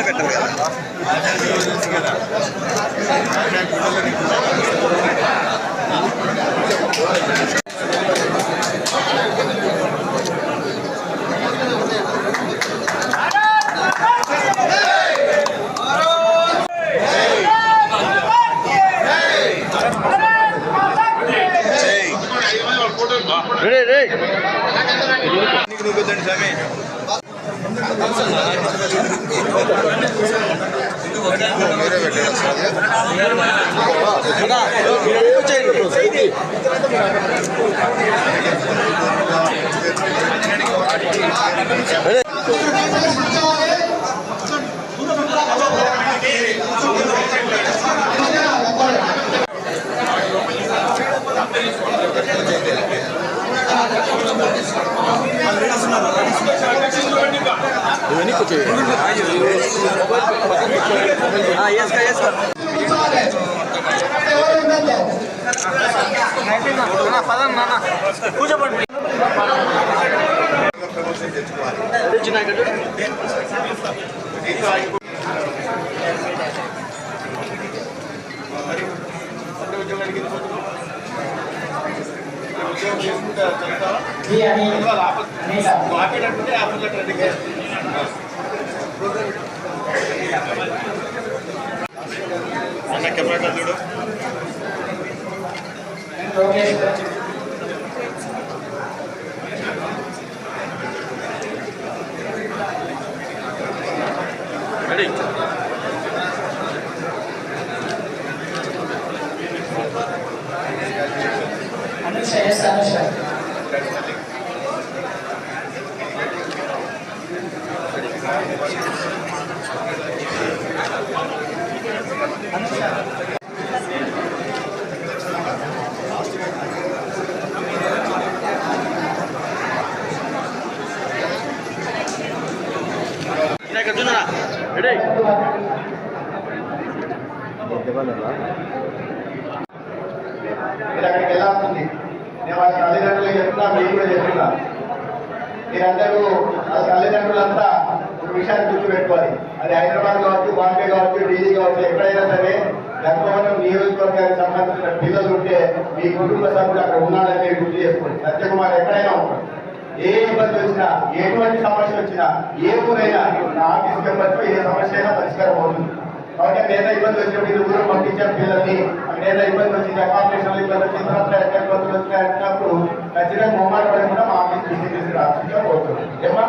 పెట్టాలి కదా. కూర్చోండి. కెమెరా చూడు. అక్కడికి వెళ్ళాల్సింది. నేను వాళ్ళ తల్లిదండ్రులకు చెప్తున్నా, మీకు కూడా చెప్తున్నా. మీరందరూ వాళ్ళ తల్లిదండ్రులంతా ఒక విషయాన్ని గుర్తుపెట్టుకోవాలి. అది హైదరాబాద్ కావచ్చు, బాంబే కావచ్చు, ఢిల్లీ కావచ్చు, ఎక్కడైనా సరే ధర్మవరం నియోజకవర్గానికి సంబంధించిన పిల్లలు ఉంటే మీ కుటుంబ సభ్యులు అక్కడ ఉన్నారని మీరు గుర్తు చేసుకోండి. సత్యకుమార్ ఎక్కడైనా ఉంటారు. ఏ ఇబ్బంది వచ్చినా, ఎటువంటి సమస్య వచ్చినా, ఏ ఊరైనా నా ఆఫీస్కి వెళ్ళచ్చు, ఏ సమస్య అయినా పరిష్కారం అవుతుంది. కాబట్టి ఏదైనా ఇబ్బంది వచ్చినప్పుడు ఊరు పంపించారు పిల్లల్ని, అక్కడ ఏదైనా ఇబ్బంది వచ్చింది, అకామిడేషన్ ఇబ్బంది వచ్చింది, ఇబ్బందులు వచ్చినప్పుడు ఖచ్చితంగా మొమ్మాట పడకుండా మా ఆఫీస్ విజిట్ చేసి రాష్ట్రంగా పోతుంది. ఏమా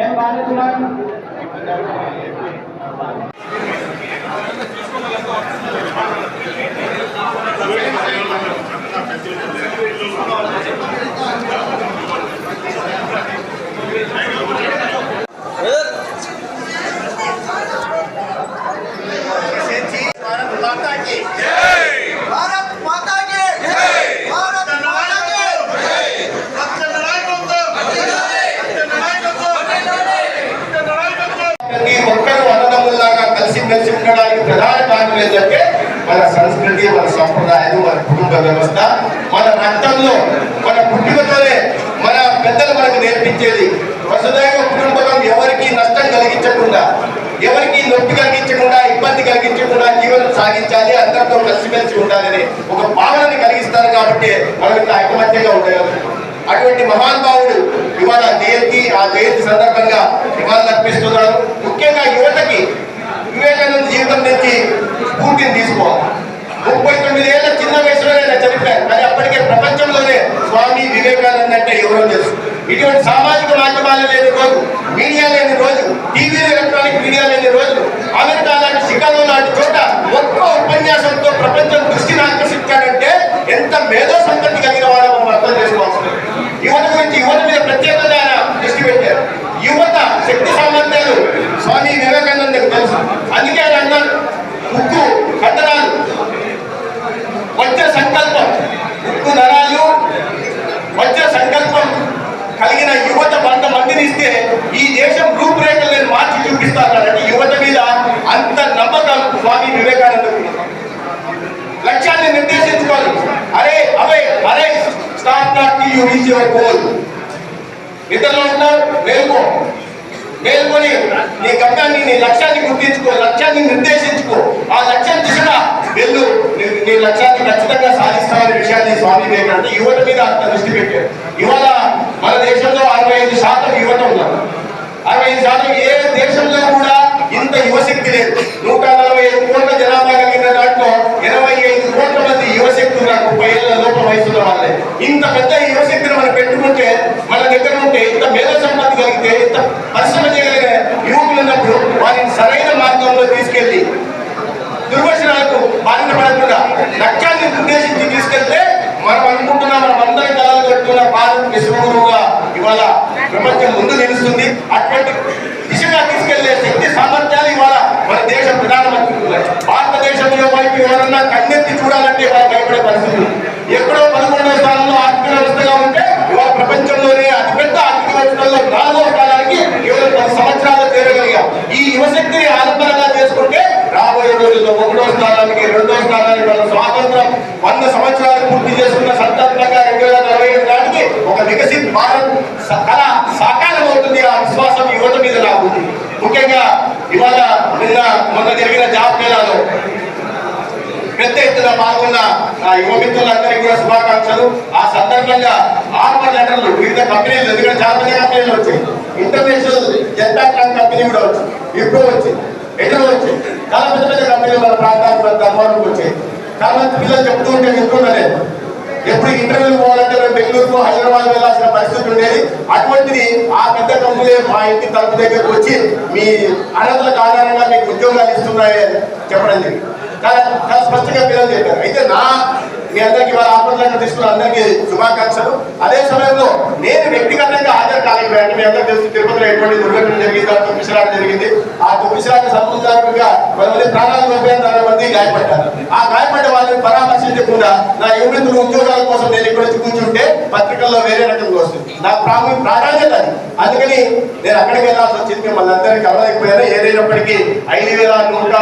ఏం బాగున్నాను. కలిసి ఉండడానికి ప్రధాన కారణం ఏంటంటే మన సంస్కృతి, మన సంప్రదాయాలు, మన కుటుంబ వ్యవస్థ, మన రక్తంలో, మన పుట్టుకతోనే మన పెద్దలు మనకు నేర్పించేది వసుదైవ కుటుంబం. ఎవరికి నష్టం కలిగించకుండా, ఎవరికి నొప్పి కలిగించకుండా, ఇబ్బంది కలిగించకుండా జీవనం సాగించాలి, అందరితో కలిసిమెలిసి ఉండాలని ఒక భావనని కలిగిస్తారు. కాబట్టి మనం ఇంత ఐకమత్యంగా ఉండగలుగుతాం. అటువంటి మహానుభావుడు ఇవాళ జయంతి, ఆ జయంతి సందర్భంగా నివాళులు అర్పిస్తున్నారు. ముఖ్యంగా యువతకి వివేకానంద జీవితం నుంచి స్ఫూర్తిని తీసుకోవాలి. 39 ఏళ్ల చిన్న వయసులోనే చనిపోయారు, కానీ అప్పటికే ప్రపంచంలోనే స్వామి వివేకానంద అంటే ఎవరో తెలుసు. ఇటువంటి సామాజిక మాధ్యమాలు లేని రోజు, మీడియా లేని రోజు, టీవీలు, ఎలక్ట్రానిక్ మీడియా లేని రోజు అమెరికా లాంటి షికాగో లాంటి చోట ఒక్క ఉపన్యాసంతో ప్రపంచం దృష్టిని ఆకర్షించాడంటే ఎంత మేధో సంపత్తి కలిగిన వాడో మనం అర్థం చేసుకోవాల్సింది. యువత గురించి యువత మీద ప్రత్యేకంగా ఆయన దృష్టి పెట్టారు. యువత శక్తి సామర్థ్యాలు స్వామి వివేకానందకు తెలుసు. అందుకే ఆయన అన్నారు, ఉక్కు కట్టడాలు, వజ్ర సంకల్పం, ఉక్కు నరాలు, వజ్ర సంకల్పం కలిగిన యువత 100 మందిని ఇస్తే ఈ దేశం రూపురేఖలు నేను మార్చి చూపిస్తానంటే యువత మీద అంత నమ్మకం స్వామి వివేకానందకు. లక్ష్యాన్ని నిర్దేశించుకోవాలి. అరే start not till you reach your goal. నిద్రలో ఉంటావు, మేల్కొని నీ గమ్యాన్ని, నీ లక్ష్యాన్ని గుర్తించుకో, లక్ష్యాన్ని నిర్దేశించుకో, ఆ లక్ష్యం దిశగా వెళ్ళు, నీ లక్ష్యాన్ని ఖచ్చితంగా సాధిస్తామనే విషయాన్ని స్వామి వివేకానంద యువత మీద అంత దృష్టి పెట్టారు. ఇవాళ మన దేశంలో 65% యువత ఉన్నారు. 65% ఏ దేశంలో కూడా ఇంత యువశక్తి లేదు. 145 కోట్ల జనాభా కలిగిన దాంట్లో 85 కోట్ల మంది యువశక్తి ఉన్నారు. 30 ఏళ్ల లోపల వయసున్న వాళ్ళే. ఇంత పెద్ద యువశక్తిని మనం పెట్టుకుంటే, మన దగ్గర ఉంటే, ఇంత మేధో సంపత్తి కలిగితే, ఇంత పరిశ్రమ చేయగలిగిన యువకులు ఉన్నప్పుడు వారిని సరైన మార్గంలో తీసుకెళ్లి దుర్వచనాలకు బారిన పడకుండా లక్ష్యాన్ని ఉద్దేశించి తీసుకెళ్తే మనం అనుకుంటున్నా, మనం అందరం కలలు కట్టుకున్న భారత్ విశ్వగురువుగా ఇవాళ ప్రపంచం ముందు నిలుస్తుంది. అటువంటి దిశగా తీసుకెళ్లే శక్తి సామర్థ్యాలు ఇవాళ మన దేశ ప్రధానమంత్రి భారతదేశంలో వైపు ఎవరన్నా కన్నెత్తి చూడాలంటే ఇవాళ భయపడే పరిస్థితులు. ఎక్కడో 11వ స్థానంలో ఆర్థిక వ్యవస్థగా ఉంటే ఇవాళ ప్రపంచంలోనే అతిపెద్ద ఆర్థిక వ్యవస్థల్లో 4వ స్థానానికి కేవలం 10 సంవత్సరాలు చేరగలిగాం. ఈ యువశక్తిని ఆలంబనంగా చేసుకుంటే రాబోయే రోజుల్లో 1వ స్థానానికి 2వ స్థానానికి మన స్వాతంత్రం 100 సంవత్సరాలు పూర్తి చేసుకున్న సందర్భంగా 2045 నాటికి ఒక వికసిత్ భారత్ కళ సాకారం అవుతుంది. ఆ విశ్వాసం యువత మీద నాకు ఉంది. ముఖ్యంగా ఇవాళ మొన్న జరిగిన జాబ్ మేళాలో పెద్ద ఎత్తున పాల్గొన్న యువ మిత్రులందరికీ కూడా శుభాకాంక్షలు. ఆ సందర్భంగా ఆఫర్ లెటర్లు వివిధ కంపెనీలు, ఎందుకంటే చాలా పెద్ద కంపెనీలు వచ్చాయి. ఇంటర్నేషనల్ జెట్టాక్రాన్ కంపెనీ కూడా వచ్చింది, ఇప్పుడు వచ్చింది, ఎదురు వచ్చింది. చాలా పెద్ద పెద్ద కంపెనీలు మన ప్రాంతానికి ధర్మవరంకి వచ్చాయి. చాలా మంది పిల్లలు చెప్తూ ఉంటే వింటున్నలేదు. ఎప్పుడు ఇంటర్వ్యూలు పోవాలంటే మేము బెంగళూరుకు, హైదరాబాద్ వెళ్ళాల్సిన పరిస్థితి ఉండేది. అటువంటిది ఆ పెద్ద కంపెనీ మా ఇంటి తలుపు దగ్గరకు వచ్చి మీ అర్హతలకు ఆధారంగా మీకు ఉద్యోగాలు ఇస్తున్నాయని చెప్పడం జరిగింది. చాలా స్పష్టంగా పిల్లలు చెప్పారు. అయితే మీ అందరికీ వాళ్ళ ఆపర్లను తీసుకున్న అందరికీ శుభాకాంక్షలు. అదే సమయంలో నేను వ్యక్తిగతంగా హాజరు కాలేకపోయాను. మీ అందరూ తెలుసు, తిరుపతిలో ఎటువంటి దుర్ఘటన జరిగింది, ఆ తుమ్మిసలాట జరిగింది. ఆ తుమ్మిసలాట సంబంధంగా కొంతమంది ప్రాణాలు కోల్పోయారు, 40 మంది గాయపడ్డారు. ఆ గాయపడ్డ వాళ్ళని పరామర్శించకుండా నా యువమిత్రులు ఉద్యోగాల కోసం నేను ఇక్కడ వచ్చి కూర్చుంటే పత్రికల్లో వేరే రకంగా వస్తుంది. నాకు ప్రాధాన్యత అది. అందుకని నేను అక్కడికి వెళ్ళాల్సి వచ్చింది. మిమ్మల్ని అందరికీ కలవలేకపోయాను. ఏదైనప్పటికీ 5,100